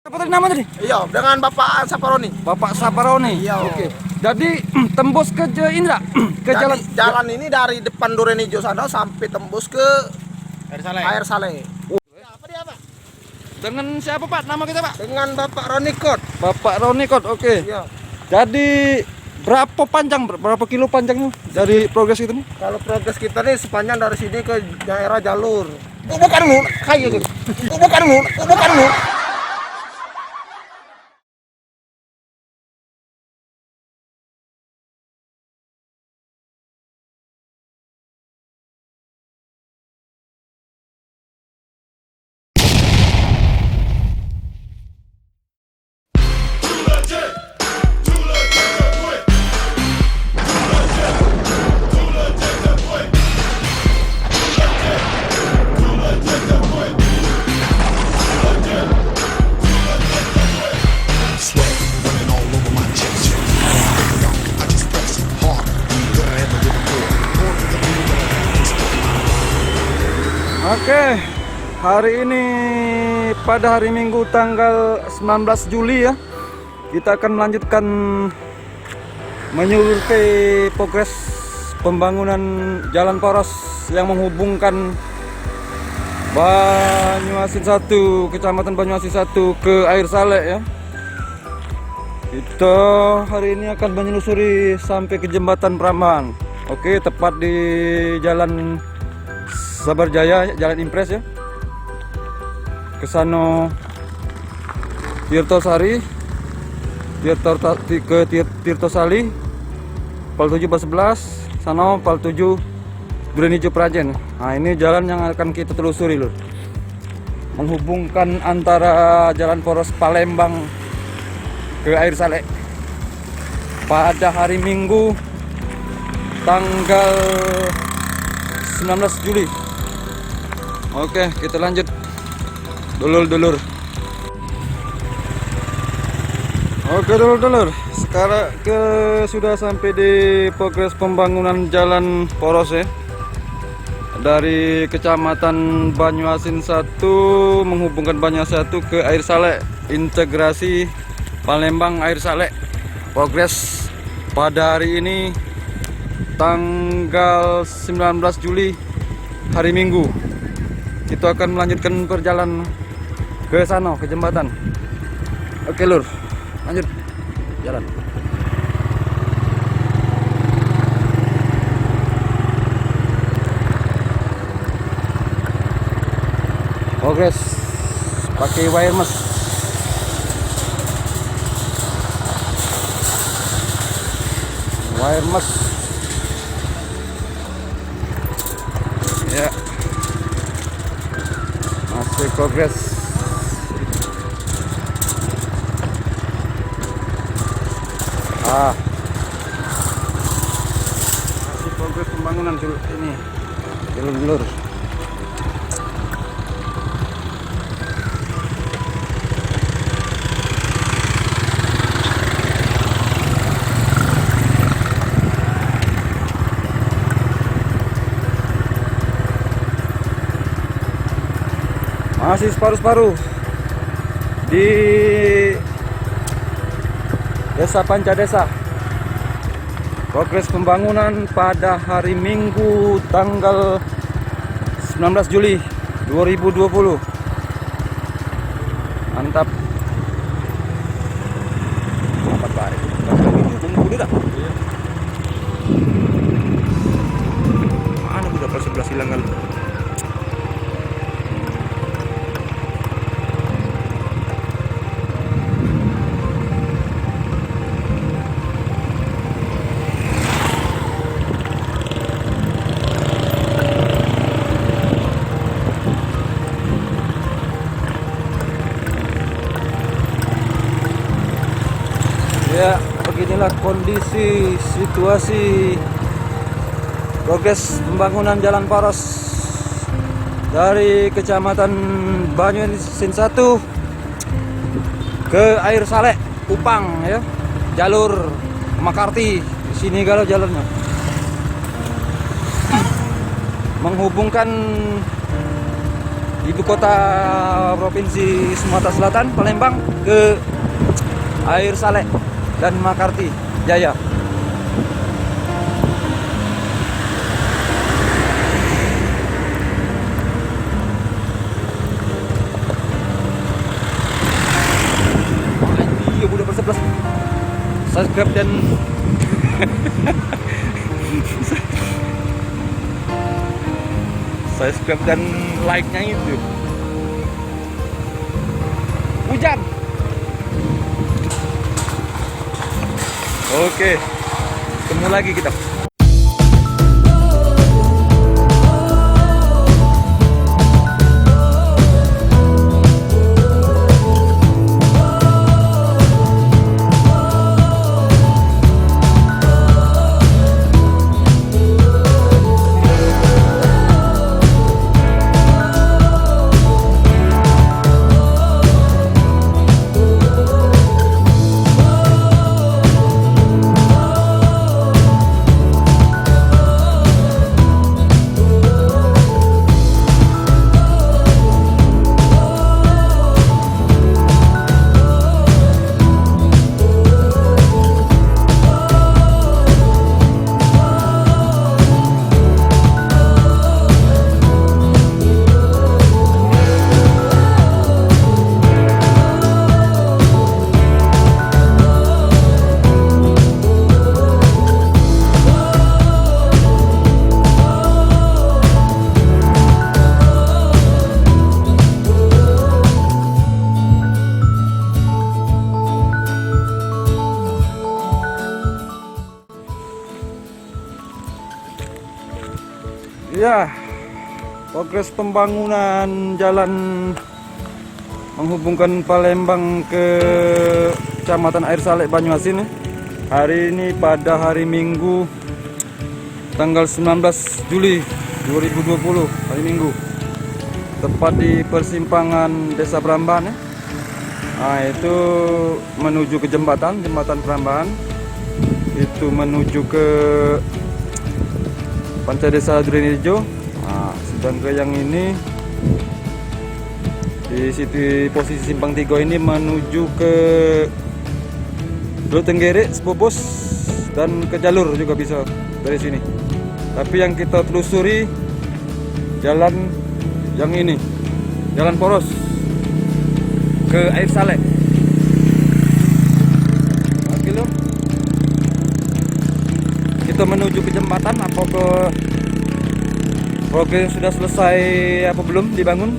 Apa tadi nama tadi? Iya, dengan Bapak Saparoni. Bapak Saparoni. Iya. Oke. Jadi tembus ke Indra, ke Jadi, jalan jalan ini dari depan Durenijo sana sampai tembus ke Air Saleh. Apa dia, Pak? dengan siapa Pak? Nama kita Pak? Dengan Bapak Ronikot. Bapak Ronikot. Oke. Iya. Jadi berapa kilo panjangnya dari progres itu nih? Kalau progres kita nih sepanjang dari sini ke daerah jalur. Bukan mu, kayu gitu. Bukan mu. Oke. Hari ini pada hari Minggu tanggal 19 Juli ya. Kita akan melanjutkan menyurvei progres pembangunan jalan poros yang menghubungkan Banyuasin 1, Kecamatan Banyuasin 1 ke Air Saleh ya. Kita hari ini akan menelusuri sampai ke Jembatan Prambanan. Oke, tepat di Jalan Sabarjaya, Jalan Impres ya. Kesano Tirtosari, ke Tirtosali, Pal 7 Pal 11, sana Pal 7 Durenijo Prajen. Nah, ini jalan yang akan kita telusuri lur. Menghubungkan antara jalan poros Palembang ke Air Saleh pada hari Minggu tanggal 19 Juli. Oke, kita lanjut dulur-dulur. Oke dulur-dulur, sekarang sudah sampai di progres pembangunan jalan poros ya. Dari Kecamatan Banyuasin 1 menghubungkan Banyuasin 1 ke Air Saleh, integrasi Palembang Air Saleh. Progres pada hari ini tanggal 19 Juli hari Minggu. Kita akan melanjutkan perjalanan ke sana, ke jembatan. Oke lur, lanjut jalan. Progres pakai wire mesh. Wire mesh. Ya. Masih progres. Masih progres pembangunan ini. Jalur-jalur. Masih separuh-separuh di Desa Pancadesa. Progres pembangunan pada hari Minggu tanggal 19 Juli 2020. Mantap. Dapat baik. Mana udah pas 11 hilang kali. Ya, beginilah kondisi situasi progres pembangunan jalan poros dari Kecamatan Banyuasin 1 ke Air Saleh, Upang ya. Jalur Makarti, sini kalau jalannya. menghubungkan ibu kota provinsi Sumatera Selatan, Palembang, ke Air Saleh dan Makarti Jaya. Iya, udah bersebelasan. Subscribe dan subscribe dan like-nya itu. Hujan. Oke, ketemu lagi kita. Ya, progres pembangunan jalan menghubungkan Palembang ke Kecamatan Air Saleh Banyuasin hari ini pada hari Minggu tanggal 19 Juli 2020, hari Minggu, tepat di persimpangan Desa Prambahan ya. Nah, itu menuju ke jembatan Prambahan, itu menuju ke Pantai Desa Durianirejo. Nah, sedangkan yang ini di situ posisi simpang 3 ini menuju ke Teluk Tenggere, Sepobos, dan ke jalur juga bisa dari sini. Tapi yang kita telusuri jalan yang ini, jalan poros ke Air Saleh. Oke lur, kita menuju ke jembatan. Apa ke progres sudah selesai apa belum dibangun?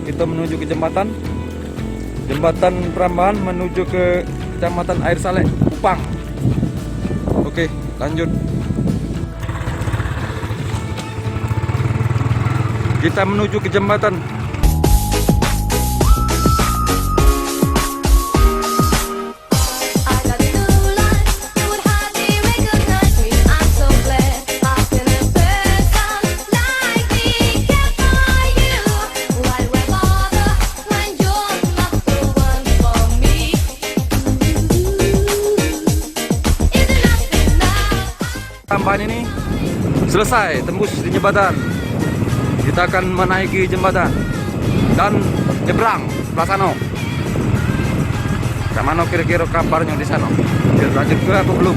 Kita menuju ke jembatan Prambahan menuju ke Kecamatan Air Saleh, Kupang. Oke, lanjut. Kita menuju ke jembatan. Tambahan ini selesai, tembus di jembatan. Kita akan menaiki jembatan dan nyebrang sebelah sana. Kamano kira-kira kabarnya di sana? Lanjut ke apa belum?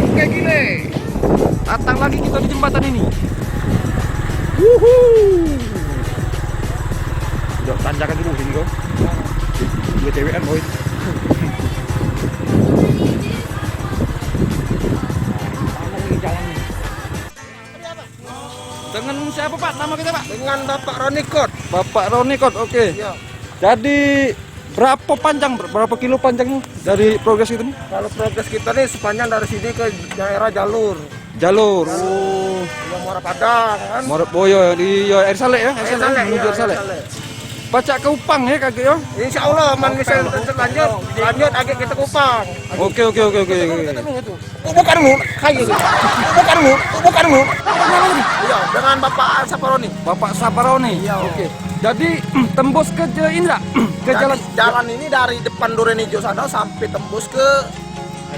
Oke gile, datang lagi kita di jembatan ini. Yuk tanjakan dulu sini kau. Dua cewekan boy. Dengan siapa Pak? Nama kita Pak? Dengan Bapak Ronikot. Bapak Ronikot, oke. Ya. Jadi berapa kilo panjangnya dari progres itu nih? Kalau progres kita nih sepanjang dari sini ke daerah jalur. Jalur. Oh. Yang Muara Padang kan. Muara Boyo di Air Saleh ya? Air Saleh menuju iya, Air Saleh. Pacak ke Kupang ya kakek ya? Insya Allah, bisa lanjut agak kita ke Kupang. Oke. Bukan kayu. Bukan. Iya, dengan Bapak Saparoni. Bapak Saparoni. Iya, oke. Jadi tembus ke ini enggak? Ke jalan ini dari depan Durianirejo sana sampai tembus ke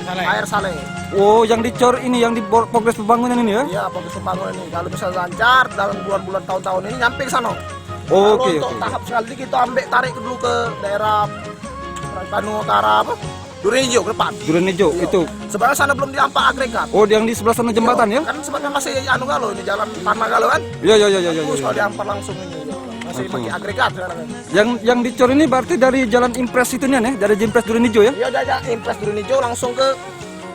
Air Saleh. Oh, yang dicor ini, yang di progres pembangunan ini ya? Iya, progres pembangunan ini. Kalau misalnya lancar dalam bulan-bulan tahun-tahun ini nyampe ke sana. Oh, Kalau oke, untuk oke. tahap sekali kita ambil tarik dulu ke daerah Bandung Utara apa? Duren Hijau ke depan. Duren Hijau Iya. itu. Sebenarnya sana belum diampak agregat. Oh, yang di sebelah sana jembatan ya? Kan sebenarnya masih anu galau ini jalan tanah galau kan. Iya, iya, iya, iya. Terus Iya. kalau diampak langsung ini masih Langsung. pakai agregat sekarang. Yang dicor ini berarti dari Jalan Impres itu nih ya? Dari Impres Duren Hijau ya? Iya udah impres Duren Hijau langsung ke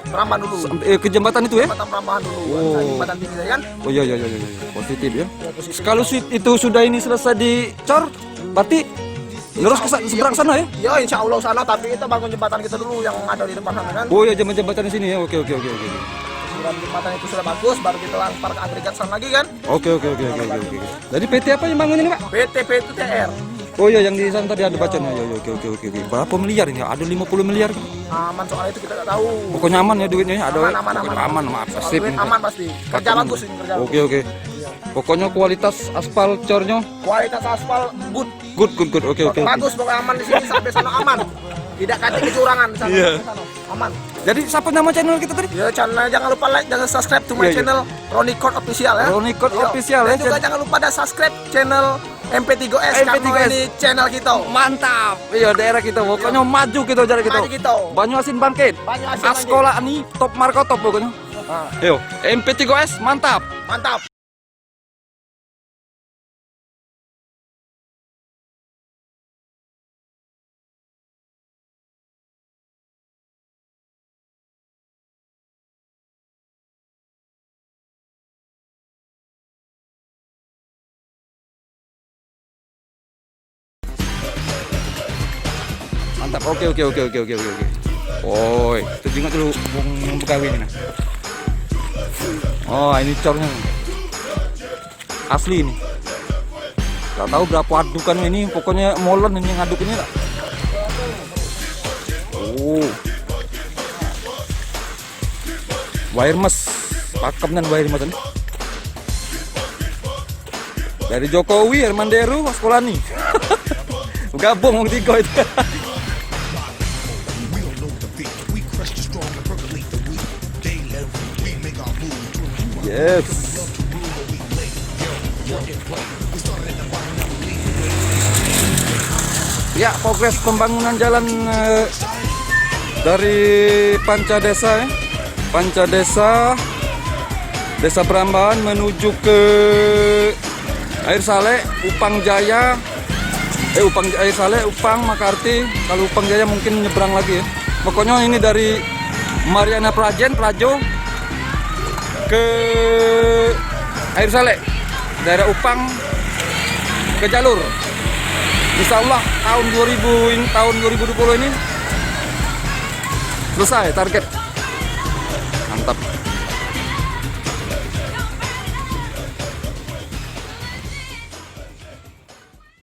Prambanan dulu. Ke jembatan itu ya? Jembatan Prambanan dulu. Oh. Jembatan tinggi kan. Oh iya, iya, iya, iya, iya. Positif ya. Ya, posisi Kalau itu sudah ini selesai dicor, berarti lurus ke seberang sana ya? ya insya Allah sana, tapi kita bangun jembatan kita dulu yang ada di depan sana kan. Oh iya, jembatan di sini ya. Oke, oke, oke, oke. Setelah jembatan itu sudah bagus, baru kita lempar ke agregat sana lagi kan. Oke, oke, oke, oke, oke. Jadi PT apa yang bangun ini, Pak? PTP itu TR. Oh iya, yang di sana tadi ada bacanya. Ya, oke, oke, oke, oke. Berapa miliar ini? Ada 50 miliar kan? Aman soal itu kita nggak tahu. Pokoknya aman ya duitnya ya. Ada Aman, pokoknya aman, maaf. Soal Sip. duit aman pasti. Kerja bagus ini kerja. Oke, oke. Pokoknya kualitas aspal cornya Kualitas aspal good. good, good, good. Oke, oke. Bagus pokoknya aman di sini sampai sana aman. Tidak kacau kecurangan di sana. Iya. Di sana. Aman. Jadi siapa nama channel kita tadi? Ya channel jangan lupa like, jangan subscribe to my Iya, iya. channel Ronnie Code Official ya. Ronnie Code Iya. Official Dan ya. juga jangan lupa ada subscribe channel MP3S karena MP3S. ini channel kita. Mantap. Iya, daerah kita. Pokoknya maju kita jalan kita. Maju kita. Banyuasin bangkit. Banyuasin Askola ini top marko top pokoknya. Ah, Yo, MP3S mantap. mantap. Mantap. Oke, oke, oke, oke, oke, oke. Oi, itu juga dulu bung Bekawi ini nah. Oh, ini cornya. Asli ini. Gak tahu berapa adukan ini, pokoknya molen ini yang aduk ini lah. Oh. Wireless, pakem dan wireless ini. Dari Jokowi, Herman Deru, Waskolani. Gabung wong tiga itu. Yes. Ya, progres pembangunan jalan dari Panca Desa ya. Panca Desa, Desa Prambanan menuju ke Air Saleh, Upang Jaya. Upang Air Saleh, Upang, Makarti. Kalau Upang Jaya mungkin nyebrang lagi ya. Pokoknya ini dari Mariana Prajo ke Air Saleh, daerah Upang ke jalur. Insya Allah tahun 2020 ini selesai target. Mantap.